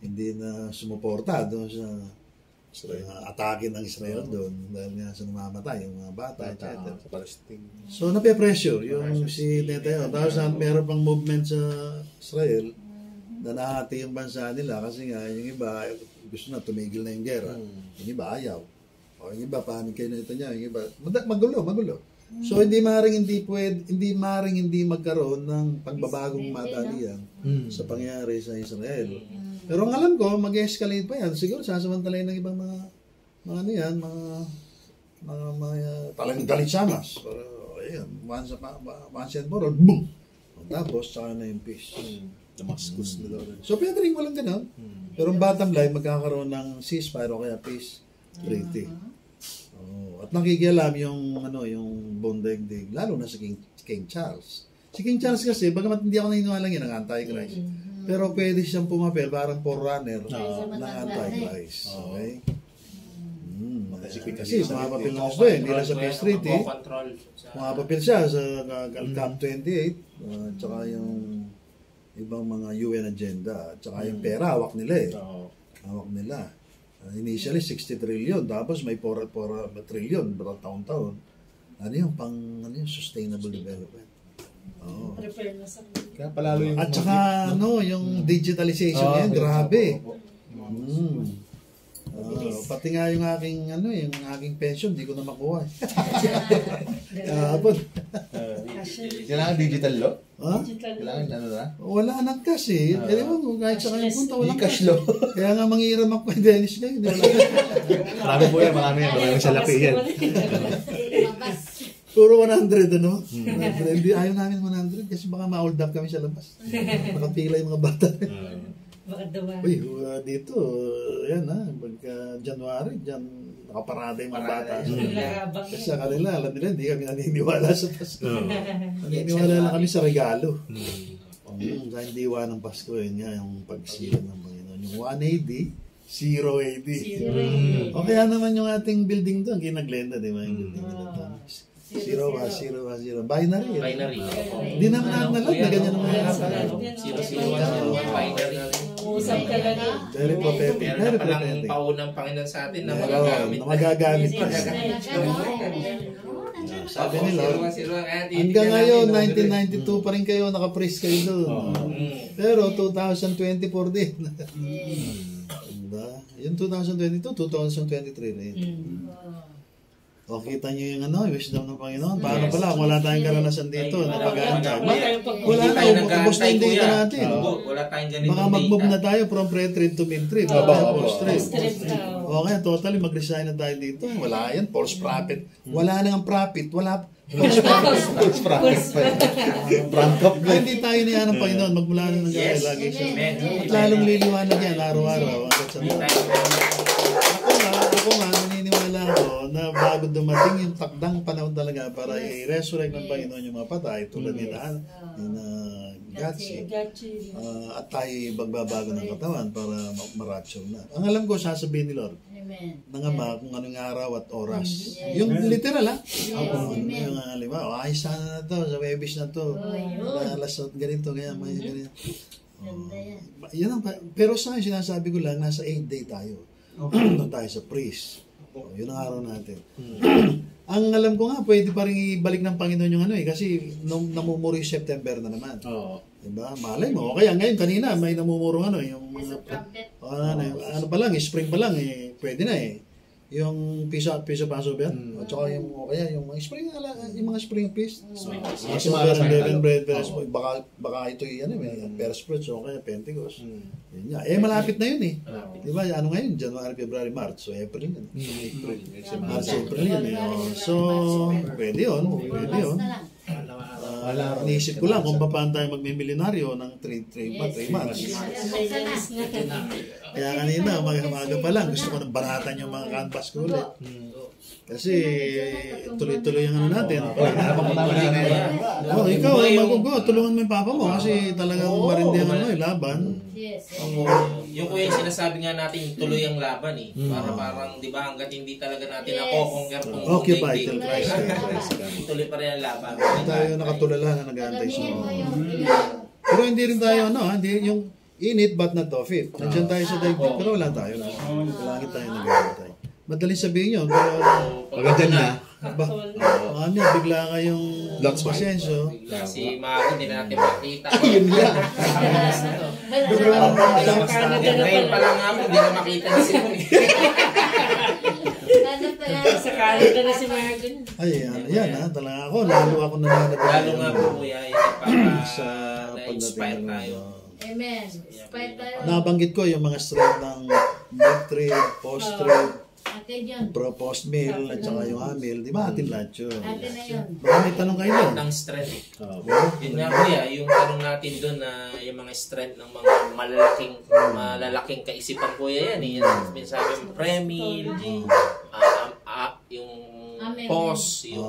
hindi na sumuporta doon sa atake ng Israel doon dahil nga sa namamatay yung mga bata, etc. So nape-pressure yung si Netanyahu. Tapos meron pang movement sa Israel na nahati yung bansa nila kasi nga yung iba gusto na tumigil na yung gera. Yung iba ayaw. O yung iba panig kayo na ito niya. Yung iba magulo. So hindi maring hindi magkaroon ng pagbabagong madalian sa pangyayari sa Israel. Pero ang alam ko, mag-escalate pa yan. Siguro sasamantalayin ng ibang mga talagang dalit-samas. Pero ayun, once and for all, boom! Tapos, saka na yung peace. Damascus na daw. So, pwede rin walang ganun. Pero bottom line, magkakaroon ng ceasefire o kaya peace treaty. At nakikialam yung buong daigdig, lalo na si King Charles. Si King Charles kasi, bagamat hindi ako naniniwala yan ng Antichrist, pero pwede siyang pumapel parang forerunner ng Antichrist. Okay? Kasi pumapapil na siya, hindi lang sa peace treaty. Pumapapil siya sa COP28, tsaka yung ibang mga UN agenda, tsaka yung pera, hawak nila Hawak nila. Initially, 60 trillion, tapos may 4 trillion, taon-taon. Ano yung sustainable development? Kaya palalo yung at saka, yung digitalization yan, grabe. Pati nga yung aking, yung aking pension, di ko na makuha. Kahapon. Kailangan digital law? Ha? Kailangan ano na? Wala nang cash eh. Kaya mo, kahit sa kanyang punta, walang Cash cash. law. Kaya nga mangiram ako kay Dennis ngayon. Marami po yan, marami yan. Marami sa laki yan. Puro 100, ano? 100. Hindi, ayaw namin 100 kasi baka ma-hold up kami sa labas. Nakapila yung mga bata. Baka dawa. Uy, dito, yan ha, pagka January, dyan, nakaparada yung mga bata. Kasi sa kanila, alam nila, hindi kami naniniwala sa Pasko. Naniniwala lang kami sa regalo. Sa diwa ng Pasko, yun nga, yung pagsilang ng Panginoon. Yung 180, 0 AD. O kaya naman yung ating building doon, kinaglenda, di ba? Yung building nila doon. 0 ha, 0 ha, 0. Binary. Binary. Hindi naman natin na ganyan naman yung 00101 binary. Usap ka lang. Very prophetic. Meron Very na palang prophetic. paunang Panginoon sa atin na Magagamit. magagamit. Magagamit pa. Sabi nila, 00101. hanggang ngayon, 1992 pa rin kayo, nakapraise kayo doon. Pero 2024 din. Diba? Yung 2022, 2023 rin. O kita nyo yung wisdom ng Panginoon. Paano pala, kung wala tayong karanasan dito, napag-aantay. Wala tayong pagkabos na yung data natin. Wala tayong ganito Baka mag-move na tayo from pre-trade to mid-trade. Post-trade. Okay, totally mag-resign na tayo dito. Wala yan, false prophet. Wala nang profit, wala false prophet. Brand up na. Hindi tayo niya ng Panginoon, magmula na ng gaya lagi siya. At lalong liliwanag yan, araw-araw. Ako nga, naniniwala ako na bago dumating yung takdang panahon talaga para i-resurrect ng Panginoon yung mga patay tulad nila Gatsi. At tayo magbabago ng katawan para marapture na. Ang alam ko, sasabihin ni Lord ng Ama kung anong araw at oras. Yung literal yung halimbawa, ay sana na to, sa Webis na to, alas ganito, kaya may ganito. Pero sa akin, sinasabi ko lang, nasa 8th day tayo. Doon tayo sa priest. Yun ang araw natin. Ang alam ko nga, pwede pa rin ibalik ng Panginoon yung kasi namumuro yung September na naman. Diba? Malay mo. Kaya ngayon, kanina, may namumuro yung mga, ano pa lang, spring pa lang, pwede na yung piso paso ba? At saka yung mga spring yung mga spring feast. Unleavened bread, baka ito first fruits o kaya Pentecost. Yun nga. Malapit na yun Di ba? Ano ngayon? January, February, March. So, April yun. March, April yun So, pwede yun. Inisip ko lang kung paano tayo magmimilyonaryo ng 3 months. Kaya kanina, umaga pa lang, gusto ko nang baratan yung mga canvas ko ulit. Kasi tuloy-tuloy yung natin. Ikaw, tulungan mo yung papa mo kasi talagang marindi ang laban. Yung kuya yung sinasabi nga natin, tuloy ang laban Para parang, di ba, hanggat hindi talaga natin nakokonger kung Occupy till Christ. Tuloy pa rin ang laban. Tayo nakatulala na nag-aantay sa Pero hindi rin tayo, hindi yung init but not of it. Nandiyan tayo sa daigdig, pero wala tayo. Langit tayo nag-aantay. Madaling sabihin yun, pero pagandyan na. Mami, bigla kayong pasenso. Si Mari, hindi natin makita. Yun lang. Ngayon pa lang nga hindi na makita ni Simon. Sa Canada na si Marvin. Ay, yan talaga ako. Lalo ako nananabig. Lalo nga po, kuya, sa na-inspire tayo. Amen. Inspire tayo. Nabanggit ko yung mga strength ng mid-trade, post-trade, post-meal, at saka yung meal. Di ba atin lahat yun? Atin na yun. Baka may tanong kayo doon. Ng strength. Yun nga kuya, yung tanong natin doon na yung mga strength ng mga malalaking kaisipan kuya yan. Yan sabi mo, pre-meal, yung pause, yung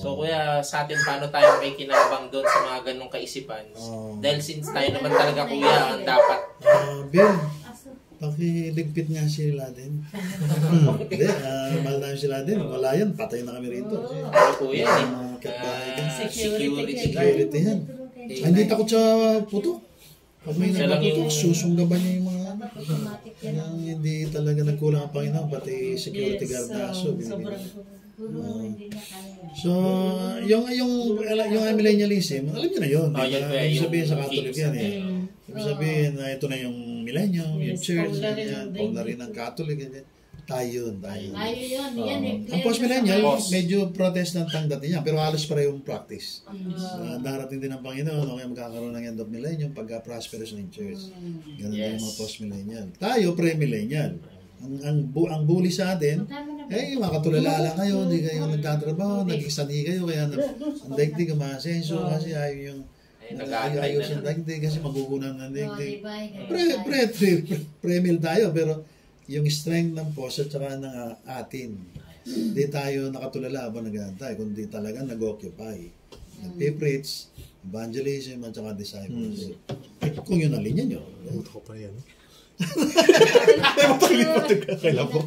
So kuya, sa atin paano tayo may kinabang doon sa mga ganong kaisipan? Dahil since tayo naman talaga kuya ang dapat. Bill, pakiligpit nga sila din. Hindi, mahal namin sila din. Wala yan, patay na kami rito. Kuya, security yan. Hindi takot sa puto. Pag may nagpaputok, susunggaban niya yung mga hindi talaga nagkulang ang Panginoon, pati security guard na aso. So, yung millennialism, alam niyo na yun. Ibig sabihin sa Catholic yan Ibig sabihin na ito na yung millennium, yung church, yan. O na rin ang Catholic. Tayo yun. Tayo yun. Yan eh. Ang post-millennial, Post. medyo protestant ang dating niya, pero halos parehong practice. Darating din ang Panginoon, okay, magkakaroon ng end of millennium pagka-prosperous ng church. Ganun din yung mga post-millennial. Tayo, pre-millennial. Ang bully sa atin, mga katulala lang kayo, hindi kayo nagtatrabaho, nag-isani kayo, kaya ang daigdig, umasenso, kasi ayaw yung ayos yung daigdig, kasi magugunan ng daigdig. Pre-mil tayo, pero yung strength ng post at saka ng atin. Hindi tayo nakatulala habang nag-aantay, kundi talaga nag-occupy. Nag-preach, evangelism, at saka discipleship. Kung yun ang linya nyo. Buto ko pa yan. Kailan po?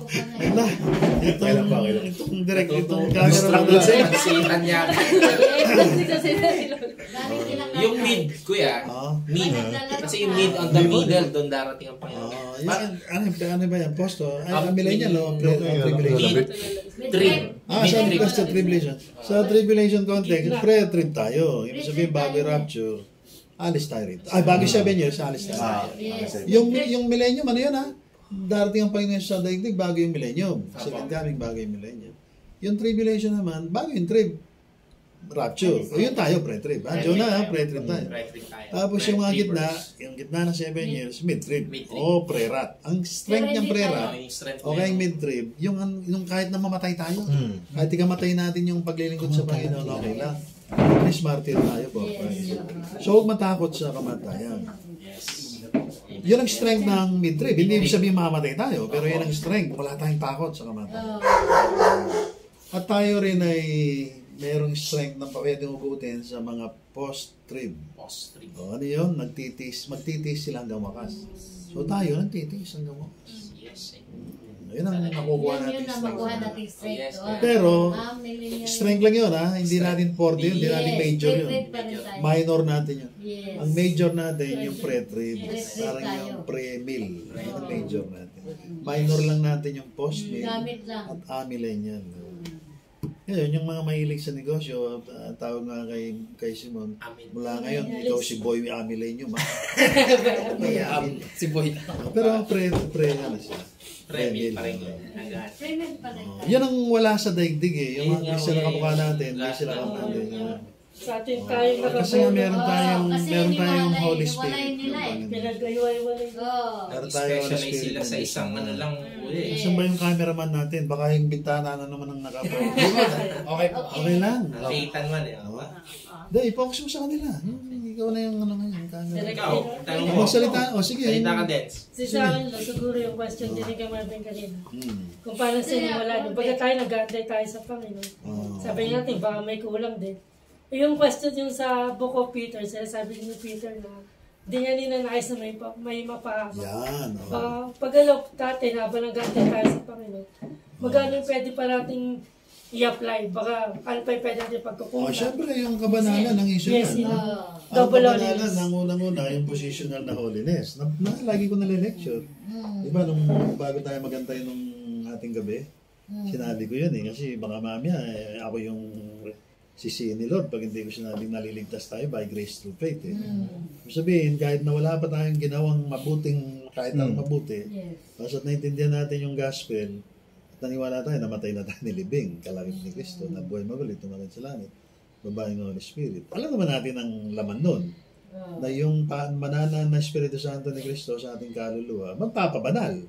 Itong direct, itong camera Distract lang lang sa natin. pansitan niya. Yung mid, kuya. Mid. Kasi yung mid on the middle, doon darating ang Panginoon. Ano ba yan? Posto? Ay, millennial o pre-tribulation? Trib. Sa tribulation. Sa tribulation context, pre-trib tayo. Ibig sabihin, bago rapture, alis tayo rito. Ay, bago 7 years, alis tayo. Yung millennium, ano yun ha? Darating ang Panginoon sa daigdig, bago yung millennium. Second coming, bago yung millennium. Yung tribulation naman, bago yung trib. Rapture. O yun tayo, pre-trib. Jonah, pre-trib tayo. Tapos yung mga gitna ng 7 years, mid-trib. O, pre-rat. Ang strength niyang pre-rat, o kaya yung mid-trib, yung kahit na mamatay tayo. Kahit ikamatay natin yung paglilingkod sa Panginoon, okay lang. At least martyr tayo po. So, huwag matakot sa kamatayan. Yun ang strength ng mid-trib. Hindi ibig sabihin mamamatay tayo, pero yun ang strength. Wala tayong takot sa kamatayan. At tayo rin ay mayroong strength na pwedeng ugutin sa mga post-trib. O, ano yun? Magtitis sila hanggang wakas. So, tayo nagtitis hanggang wakas. Yun ang nakukuha natin strength. Pero, strength lang yun ha. Hindi natin 40 yun, hindi natin major yun. Minor natin yun. Ang major natin yung pre-trib. Parang yung pre-mill. Yun ang major natin. Minor lang natin yung post-mill at amillennial. Ngayon, yung mga mahilig sa negosyo, tawag nga kay Simon, mula ngayon, ikaw si Boy Amillennium ha. Si Boy. Pero pre-ano siya. Premium pa rin. Yan ang wala sa daigdig eh. Yung mga hindi sila kamukha natin, hindi sila kamukha natin. Sa atin tayo Kasi meron tayong Holy Spirit. pinag-iwalay. Meron tayong Holy Specialize Spirit. sila sa isang ano lang. Saan ba yung cameraman natin? Baka yung bintana na naman ang nakaprogram. Okay lang. Nakaitan man eh. Hindi, i-focus mo sa kanila. Ikaw na yung ano ngayon. Ikaw, tanong mo. Magsalita. O sige. Salita ka, Dens. Sa akin, siguro yung question din kay Marvin kanina. Kung paano sinimula nyo. Pagka tayo nag-aantay tayo sa Panginoon. Sabi natin, baka may kulang din. Yung question yung sa Book of Peter, sabi ni Peter na di niya ninanais na may mapahaba. Yan. Pag-alok dati na habang nag-aantay tayo sa Panginoon, magkano pwede pa nating i-apply? Baka ano pa pwede natin pagkukunan? Siyempre, yung kabanalan ng issue Yes, yan. Ang double kabanalan holiness. ng unang-una, yung positional na holiness. Lagi ko nale-lecture. Diba, nung bago tayo magantay nung ating gabi, sinabi ko yun eh. Kasi baka mamaya, ako yung sisihin ni Lord pag hindi ko sinabing naliligtas tayo by grace through faith eh. Sabihin, kahit na wala pa tayong ginawang mabuting, kahit ang mabuti, basta naintindihan natin yung gospel, at naniwala tayo, namatay na tayo nilibing, kalakip ni Kristo, na buhay magulit, tumalan sa langit, babae ng Holy Spirit. Alam naman natin ang laman nun, na yung manana na Espiritu Santo ni Kristo sa ating kaluluwa, magpapabanal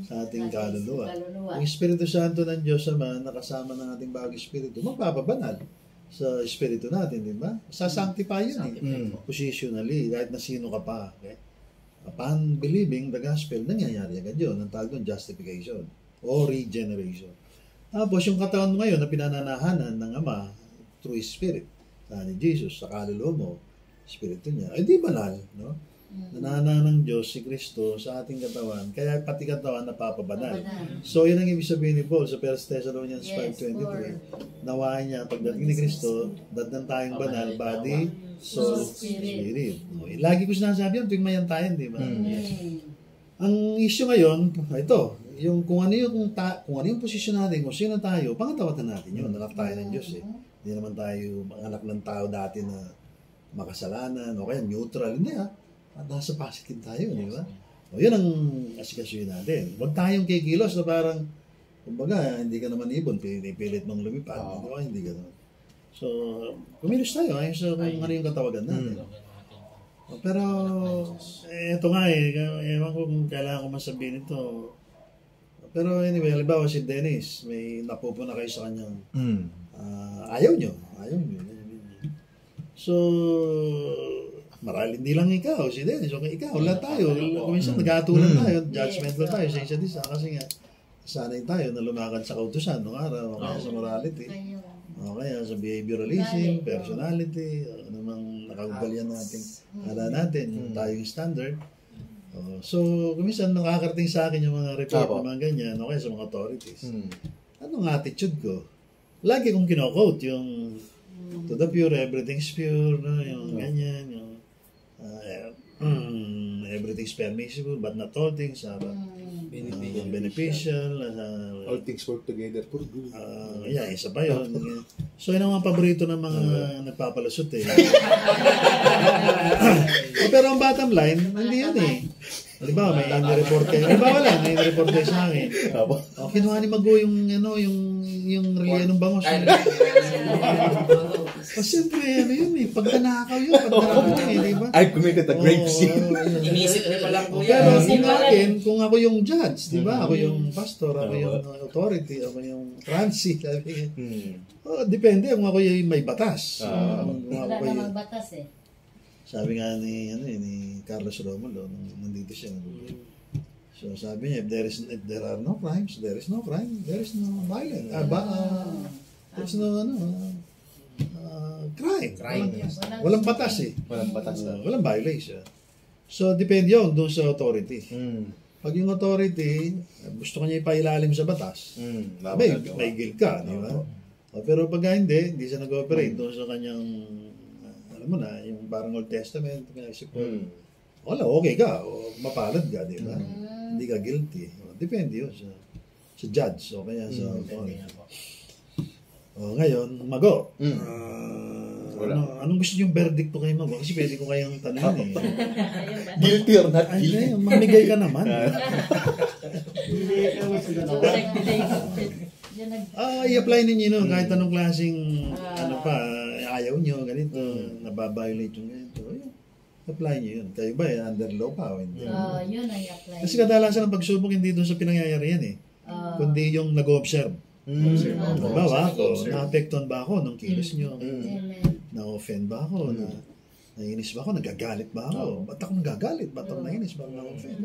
sa ating kaluluwa. Yung Espiritu Santo ng Diyos naman, nakasama ng ating bagong Espiritu, magpapabanal sa Espiritu natin, di ba? Sasanctify yun eh. Positionally, kahit na sino ka pa. Okay? Upon believing the gospel, nangyayari agad yun. Ang tawag doon, justification o regeneration. Tapos yung katawan mo ngayon na pinananahanan ng Ama through Spirit, ni Jesus, sa kaluluwa mo, Espiritu niya, ay di banal, no? Nanana ng Diyos si Kristo sa ating katawan, kaya pati katawan napapabanal. So, yun ang ibig sabihin ni Paul sa 1 Thessalonians 5:23. Nawain niya, pagdating ni Kristo, datnan tayong banal, body, soul, spirit. Lagi ko sinasabi yun, tuwing mayantayan, di ba? Ang issue ngayon, ito, yung kung ano yung posisyon natin, kung sino tayo, pangatawatan natin yun, anak tayo ng Diyos eh. Hindi naman tayo anak ng tao dati na makasalanan, o kaya neutral, hindi ah. At nasa positive tayo, di ba? O yun ang asikasuhin natin. Huwag tayong kikilos na parang Kumbaga, hindi ka naman ibon, pinipilit mong lumipad. Di ba? Hindi ka naman. So, kumilos tayo, ayun sa kung ano yung katawagan natin. Pero, eto nga ewan ko kung kailangan ko masabihin ito. Pero anyway, halimbawa si Dennis, may napupuna kayo sa kanyang ayaw nyo. So, marahil hindi lang ikaw, si Dennis, okay, ikaw, lahat tayo. Kung minsan nag-aatulan tayo, judgmental tayo sa isa't isa. Kasi nga, sanay tayo na lumakad sa kautusan nung araw, o kaya sa morality. O kaya sa behavioralism, personality, namang nakagugalian natin, natin, yung tayong standard. So, kumisan nakakarating sa akin yung mga report na mga ganyan, okay, sa mga authorities. Anong attitude ko? Lagi kong kino-quote yung to the pure, everything's pure, no? Yung ganyan, yung everything's permissible, but not all things are beneficial. All things work together for good. Isa pa yun. So, yun ang mga paborito ng mga nagpapalusot eh. Pero ang bottom line, hindi yan eh. Halimbawa, may in-report kayo. Halimbawa lang, may in-report kayo sa akin. Kinuha ni Mago yung reliya ng bangos. Siyempre, ano yun eh. Pagkanakaw yun, di ba? I committed a grave sin. Inisip niyo palang po Pero yan. sa akin, kung ako yung judge, di ba? Ako yung pastor, ako yung authority, ako yung transit. Depende kung ako yung may batas. Wala namang batas eh. Sabi nga ni Carlos Romulo, nandito siya. So sabi niya, if there are no crimes, there is no crime, there is no violence. There's no crime. Walang batas eh. Walang violation. So depende yun doon sa authority. Pag yung authority, gusto ko niya ipailalim sa batas, may guilt ka, di ba? Pero pag hindi siya nag-operate doon sa kanyang alam mo na, yung parang Old Testament, wala, okay ka, o mapalad ka, di ba? Hindi ka guilty. Depende yun sa judge, o kaya sa authority. Ngayon, Mago, anong gusto yung verdict ko kay Mago? Kasi pwede ko kayang tanongin eh. Guilty or not guilty? Mamigay ka naman. I-apply ninyo no, kahit anong klaseng ayaw nyo, ganito, nababiolate yung ganito. Apply nyo yun. Kayo ba, under law pa o hindi? Yun ang i-apply. Kasi kadalasan ang pagsubok hindi doon sa pinangyayari yan eh. Kundi yung nag-observe. Bawa ako, na-apektuhan ba ako nung kilos nyo? Na-offend ba ako? Nainis ba ako? Nagagalit ba ako? Ba't ako nagagalit? Ba't ako nainis? Ba't ako na-offend?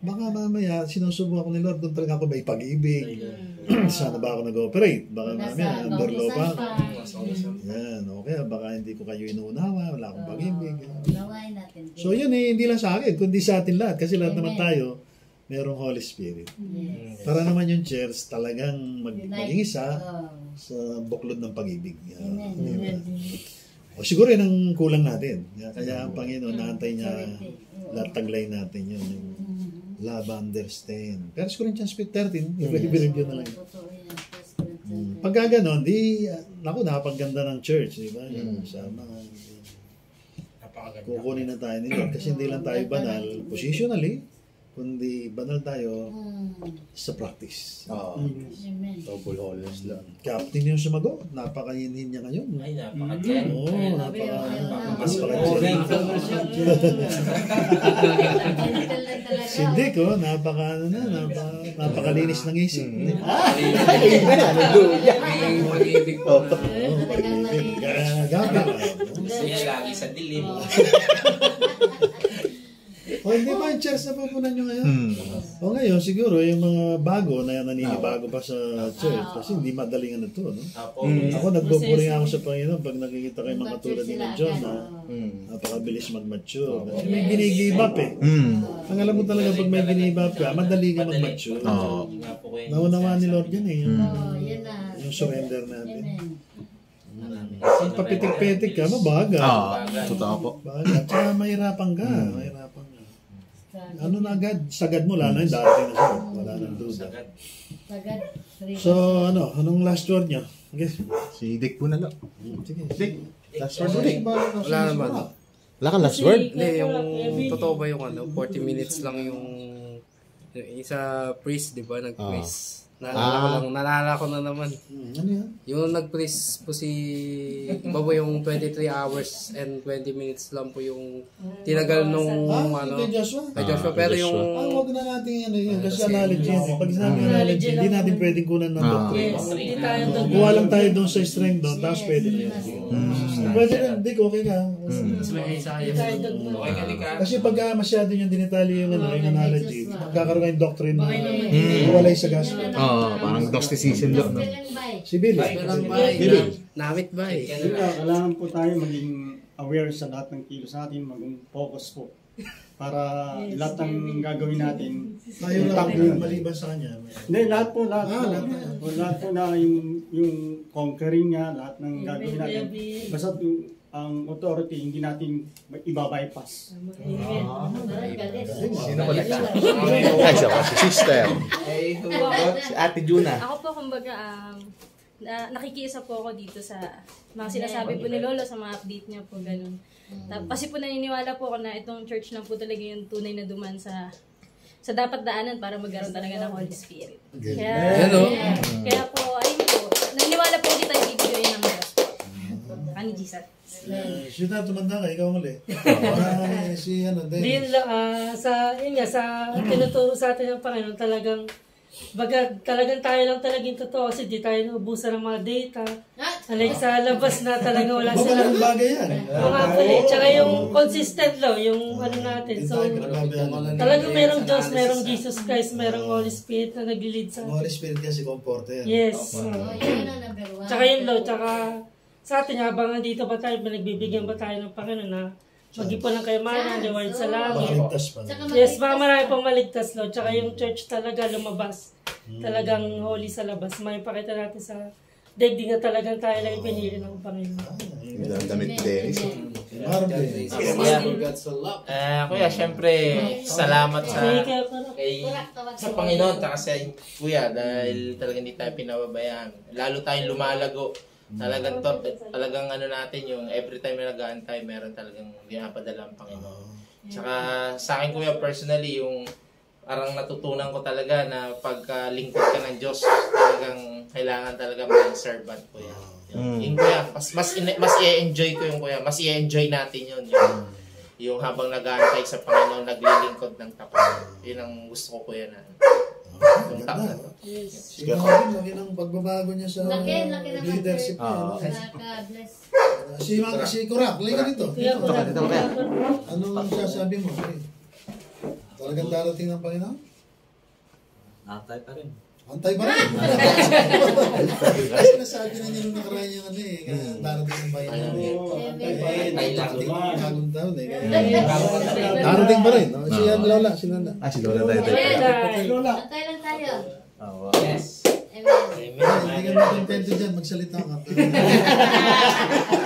Baka mamaya, sinusubo ako ni Lord kung talaga ako may pag-ibig. Sana ba ako nag-operate? Baka mamaya, under law pa ako. Yan, okay. Baka hindi ko kayo inuunawa, wala akong pag-ibig. So yun eh, hindi lang sa akin, kundi sa atin lahat. Kasi lahat naman tayo, merong Holy Spirit. Para naman yung church talagang maging isa sa buklod ng pag-ibig. O siguro yun ang kulang natin. Kaya ang Panginoon, naantay niya lahat taglay natin yun. Yung love, understand. Pero 1 Corinthians 13, i-review na lang. Pagka ganon, napaganda ng church, di ba? Sama. Kukunin na tayo nila. Kasi hindi lang tayo banal, positionally, kundi banal tayo sa practice. Double honest lang. Captain yung sumagot. Napakainin niya ngayon. Ay, napaka-gen. Oo, Hindi ko, napakalinis ng isip. Mag-ibig po. Gusto niya lagi sa dilim. O hindi ba yung church na pupunan nyo ngayon? O ngayon, siguro yung mga bago na naninibago pa sa church kasi hindi madaling ano to, no? Ako nagpupuring ako sa Panginoon pag nakikita ko yung mga tulad ni John na napakabilis mag-mature. Kasi may gini-give up eh. Ang alam mo talaga pag may gini-give up ka, madali ka mag-mature. Naunawa ni Lord yun eh. Yung surrender natin. Pag papitik-pitik ka, mabaga. Totoo po. Baga. Tsaka mahirapan ka. Ano na agad? Sagad mo, lalo yung darating na sagad. Wala nang duda. So, anong last word niya? Okay. Si Dick po na lang. Sige. Dick, last word mo, Dick. Wala naman. Wala kang last word? Hindi, yung totoo ba yung 40 minutes lang yung isa priest, di ba? Nag-priest. Naalala ko na naman. Ano yan? Yung nag-praise po si, iba po yung 23 hours and 20 minutes lang po yung tinagal nung Kay Joshua? kay Joshua. Pero yung, Huwag na natin yun kasi analogy yan. Pag sinabi analogy, hindi natin pwedeng kunan ng doctrine. Yes, hindi tayo doon. Kuha lang tayo doon sa strength doon, tapos pwede na yun. Pwede na, Dick, okay ka. Hindi tayo doon. Okay ka, Lika? Kasi pag masyado yung dinitali yung analogy, magkakaroon kayong doctrine na walay sa gospel. Oo, parang Gnosticism doon. No? Si Billy. namit ba eh. Kailangan po tayo maging aware sa lahat ng kilos natin, maging focus po. Para lahat ng gagawin natin, Tayo lang maliban sa kanya. hindi, lahat po. lahat Lahat po na yung conquering niya, lahat ng gagawin natin. Basta ang authority, hindi natin iba-bypass. Sino ba nagka? Ay, siya pa, si sister. Si Ate Juna. Ako po, kumbaga, nakikiisa po ako dito sa mga sinasabi po ni Lolo, sa mga update niya po, ganun. Kasi po naniniwala po ako na itong church lang po talaga yung tunay na duman sa dapat daanan para magkaroon talaga ng Holy Spirit. Kaya po, ayun po, naniniwala po dito tayo bibigyan ng Diyos po. Ani Jesus. Siyota, tumanda ka, ikaw muli. Si Din Dennis. sa tinuturo sa atin ng Panginoon, talagang tayo lang talagang totoo kasi di tayo naubusan ng mga data. Like sa labas na talaga wala silang Ang bagay yan. mga puli. Tsaka yung consistent law, yung ano natin. So, talagang merong Diyos, merong Jesus Christ, merong Holy Spirit na nag-lead sa Holy Spirit kasi comforter. Yes. Yun ang number one. Tsaka yung law, tsaka sa atin, habang nandito ba tayo, nagbibigyan ba tayo ng Panginoon na mag-ipon ng kayamanan, reward sa langit. Maligtas pa. Yes, mga marami pang maligtas, Lord. Tsaka yung church talaga lumabas. Talagang holy sa labas. May pakita natin sa daigdig na talagang tayo lang pinili ng Panginoon. Ang damit ni Dennis. Kuya, syempre, salamat sa Panginoon at sa Kuya dahil talagang hindi tayo pinababayaan. Lalo tayong lumalago. Talagang ano natin yung every time na nag-aantay, meron talagang dinapadala ang Panginoon. Tsaka sa akin, Kuya, personally, yung parang natutunan ko talaga na pagka-lingkod ka ng Diyos, talagang kailangan talaga maging servant, Kuya. Yung Kuya, mas i-enjoy ko yung Kuya, mas i-enjoy natin yun. Yung habang nag-aantay sa Panginoon, naglilingkod ng tapat. Yun ang gusto ko, Kuya, na Si Marvin, laki ng pagbabago niya sa Laki ng leadership niya. Naka-bless. Si Kurak, lay ka dito. Anong sasabi mo? Talagang darating ng Panginoon? Antay pa rin. Antay ba rin? Ay, sinasabi na niya nung nakaraan yung darating ng Panginoon. Bagong taon eh. Darating pa rin. Si Lola, si Lola. Si Lola tayo. Antay lang tayo. Yes. Amen. Hindi ka makontento dyan, magsalita ka.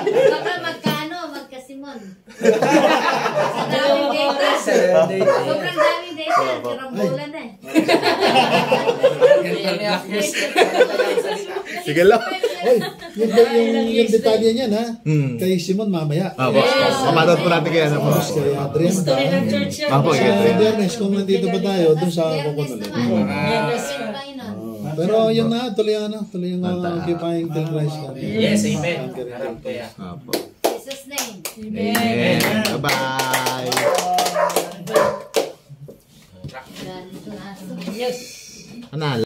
Baka magkasimon. Sa daming data. Sobrang daming data. Karambulan eh. Sige lang. Oy, yung detalye niyan ha. Kay Simon mamaya. Mapanood po natin kaya na po. Tapos kay Adrian. History ng church yan. Apo, Ernest, kung nandito ba tayo, doon sa kukunulit. Pero yun na, tuloy yung occupying till Christ. Yes, amen. Harap ko yan. Apo. Jesus' name. Amen. Bye-bye. Yes. Anal.